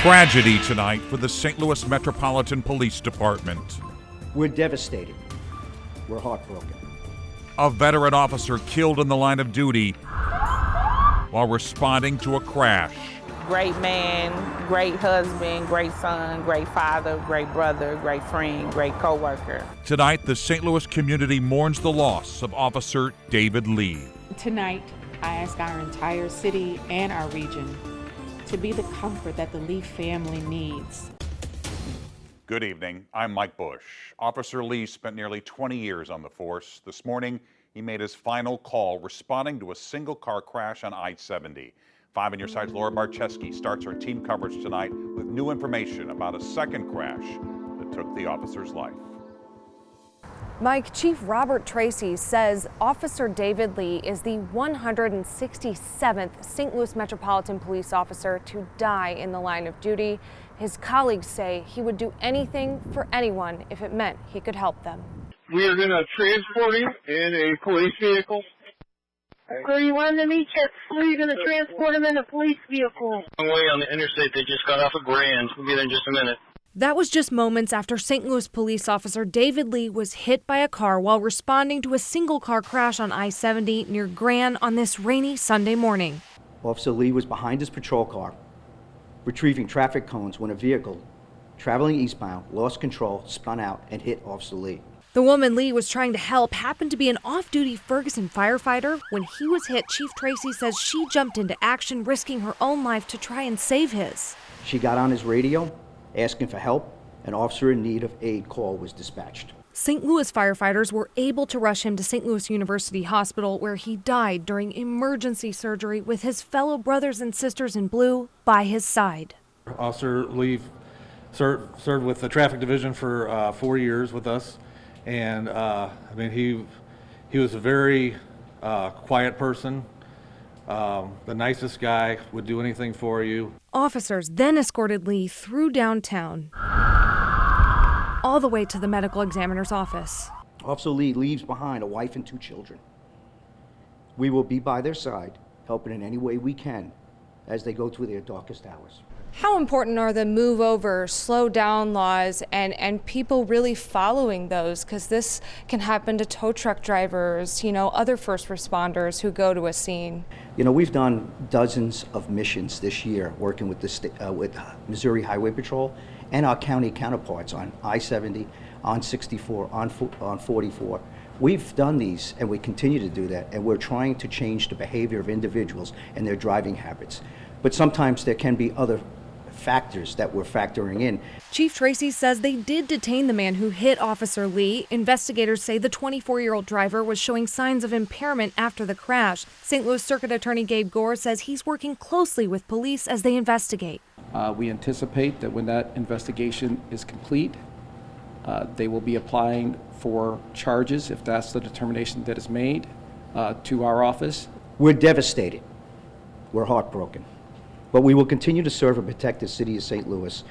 Tragedy tonight for the St. Louis Metropolitan Police Department. We're devastated. We're heartbroken. A veteran officer killed in the line of duty while responding to a crash. Great man, great husband, great son, great father, great brother, great friend, great co-worker. Tonight, the St. Louis community mourns the loss of Officer David Lee. Tonight, I ask our entire city and our region to be the comfort that the Lee family needs. Good evening. I'm Mike Bush. Officer Lee spent nearly 20 years on the force. This morning, he made his final call responding to a single-car crash on I-70. 5 on your side's Laura Barczewski starts our team coverage tonight with new information about a second crash that took the officer's life. Mike, Chief Robert Tracy says Officer David Lee is the 167th St. Louis Metropolitan Police officer to die in the line of duty. His colleagues say he would do anything for anyone if it meant he could help them. We are going to transport him in a police vehicle. Where you want to meet you? Where are you going to transport him in a police vehicle? Way on the interstate, they just got off of Grand. We'll be there in just a minute. That was just moments after St. Louis police officer David Lee was hit by a car while responding to a single-car crash on I-70 near Grand on this rainy Sunday morning. Officer Lee was behind his patrol car, retrieving traffic cones when a vehicle traveling eastbound lost control, spun out, and hit Officer Lee. The woman Lee was trying to help happened to be an off-duty Ferguson firefighter. When he was hit, Chief Tracy says she jumped into action, risking her own life to try and save his. She got on his radio, asking for help. An officer in need of aid call was dispatched. St. Louis firefighters were able to rush him to St. Louis University Hospital, where he died during emergency surgery with his fellow brothers and sisters in blue by his side. Officer Lee served with the traffic division for 4 years with us, and he was a very quiet person. The nicest guy, would do anything for you. Officers then escorted Lee through downtown, all the way to the medical examiner's office. Officer Lee leaves behind a wife and 2 children. We will be by their side, helping in any way we can as they go through their darkest hours. How important are the move over, slow down laws and people really following those? Because this can happen to tow truck drivers, other first responders who go to a scene. We've done dozens of missions this year working with with Missouri Highway Patrol and our county counterparts on I-70, on 64, on 44. We've done these and we continue to do that, and we're trying to change the behavior of individuals and their driving habits. But sometimes there can be other factors that we're factoring in. Chief Tracy says they did detain the man who hit Officer Lee. Investigators say the 24-year-old driver was showing signs of impairment after the crash. St. Louis Circuit Attorney Gabe Gore says he's working closely with police as they investigate. We anticipate that when that investigation is complete, they will be applying for charges, if that's the determination that is made, to our office. We're devastated. We're heartbroken. But we will continue to serve and protect the city of St. Louis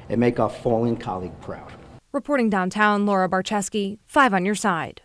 and make our fallen colleague proud. Reporting downtown, Laura Barczewski, 5 on your side.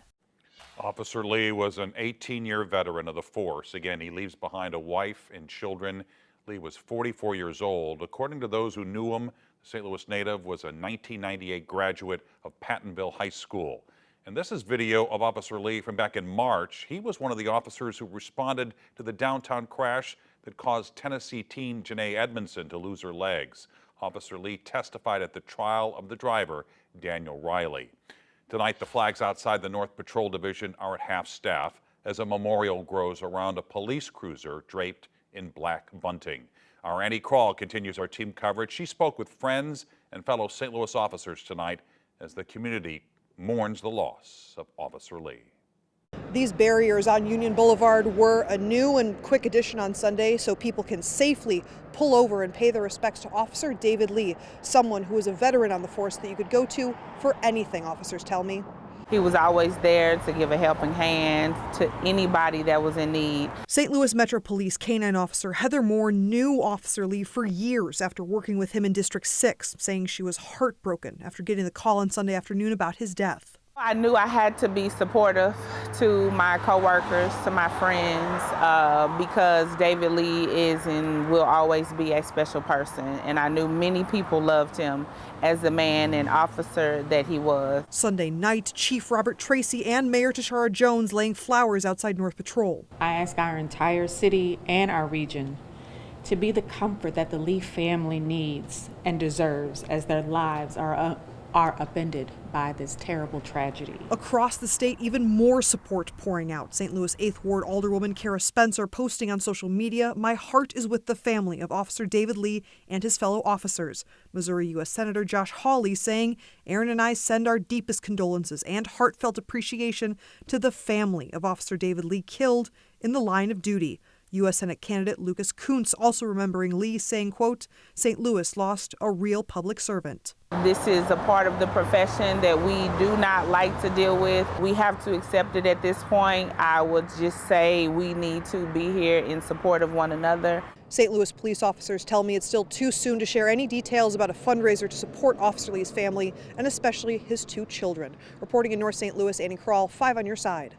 Officer Lee was an 18-year veteran of the force. Again, he leaves behind a wife and children. Lee was 44 years old. According to those who knew him, the St. Louis native was a 1998 graduate of Pattonville High School. And this is video of Officer Lee from back in March. He was one of the officers who responded to the downtown crash that caused Tennessee teen Janae Edmondson to lose her legs. Officer Lee testified at the trial of the driver, Daniel Riley. Tonight, the flags outside the North Patrol Division are at half-staff as a memorial grows around a police cruiser draped in black bunting. Our Annie Krall continues our team coverage. She spoke with friends and fellow St. Louis officers tonight as the community mourns the loss of Officer Lee. These barriers on Union Boulevard were a new and quick addition on Sunday so people can safely pull over and pay their respects to Officer David Lee, someone who was a veteran on the force that you could go to for anything, officers tell me. He was always there to give a helping hand to anybody that was in need. St. Louis Metro Police K-9 officer Heather Moore knew Officer Lee for years after working with him in District 6, saying she was heartbroken after getting the call on Sunday afternoon about his death. I knew I had to be supportive to my coworkers, to my friends, because David Lee is and will always be a special person. And I knew many people loved him as the man and officer that he was. Sunday night, Chief Robert Tracy and Mayor Tashara Jones laying flowers outside North Patrol. I ask our entire city and our region to be the comfort that the Lee family needs and deserves as their lives are upended by this terrible tragedy. Across the state, even more support pouring out. St. Louis 8th Ward Alderwoman Kara Spencer posting on social media, "My heart is with the family of Officer David Lee and his fellow officers." Missouri U.S. Senator Josh Hawley saying, "Aaron and I send our deepest condolences and heartfelt appreciation to the family of Officer David Lee killed in the line of duty." U.S. Senate candidate Lucas Kuntz also remembering Lee saying, quote, "St. Louis lost a real public servant." This is a part of the profession that we do not like to deal with. We have to accept it at this point. I would just say we need to be here in support of one another. St. Louis police officers tell me it's still too soon to share any details about a fundraiser to support Officer Lee's family and especially his 2 children. Reporting in North St. Louis, Annie Krall, 5 on your side.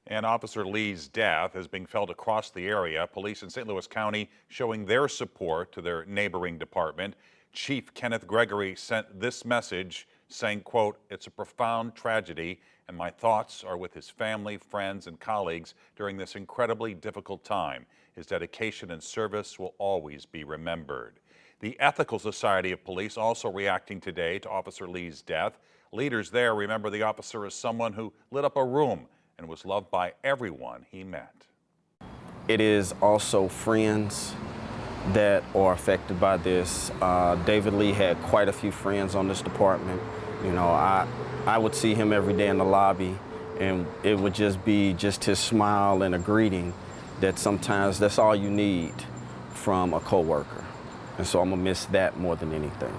And Officer Lee's death is being felt across the area. Police in St. Louis County showing their support to their neighboring department. Chief Kenneth Gregory sent this message saying, quote, "It's a profound tragedy and my thoughts are with his family, friends, and colleagues during this incredibly difficult time. His dedication and service will always be remembered." The Ethical Society of Police also reacting today to Officer Lee's death. Leaders there remember the officer as someone who lit up a room and was loved by everyone he met. It is also friends that are affected by this. David Lee had quite a few friends on this department. You know, I would see him every day in the lobby, and it would just be just his smile and a greeting that sometimes that's all you need from a coworker. And so I'm gonna miss that more than anything.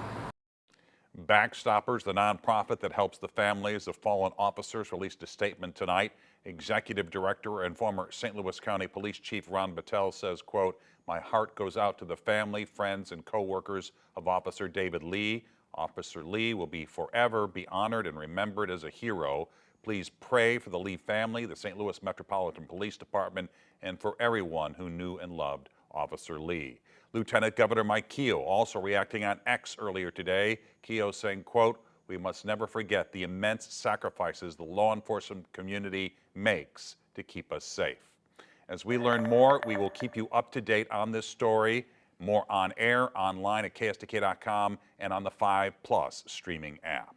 Backstoppers, the nonprofit that helps the families of fallen officers, released a statement tonight. Executive Director and former St. Louis County Police Chief Ron Battelle says, quote, "My heart goes out to the family, friends, and co-workers of Officer David Lee. Officer Lee will forever be honored and remembered as a hero. Please pray for the Lee family, the St. Louis Metropolitan Police Department, and for everyone who knew and loved Officer Lee." Lieutenant Governor Mike Keogh also reacting on X earlier today. Keogh saying, quote, "We must never forget the immense sacrifices the law enforcement community makes to keep us safe." As we learn more, we will keep you up to date on this story. More on air, online at KSTK.com, and on the 5+ streaming app.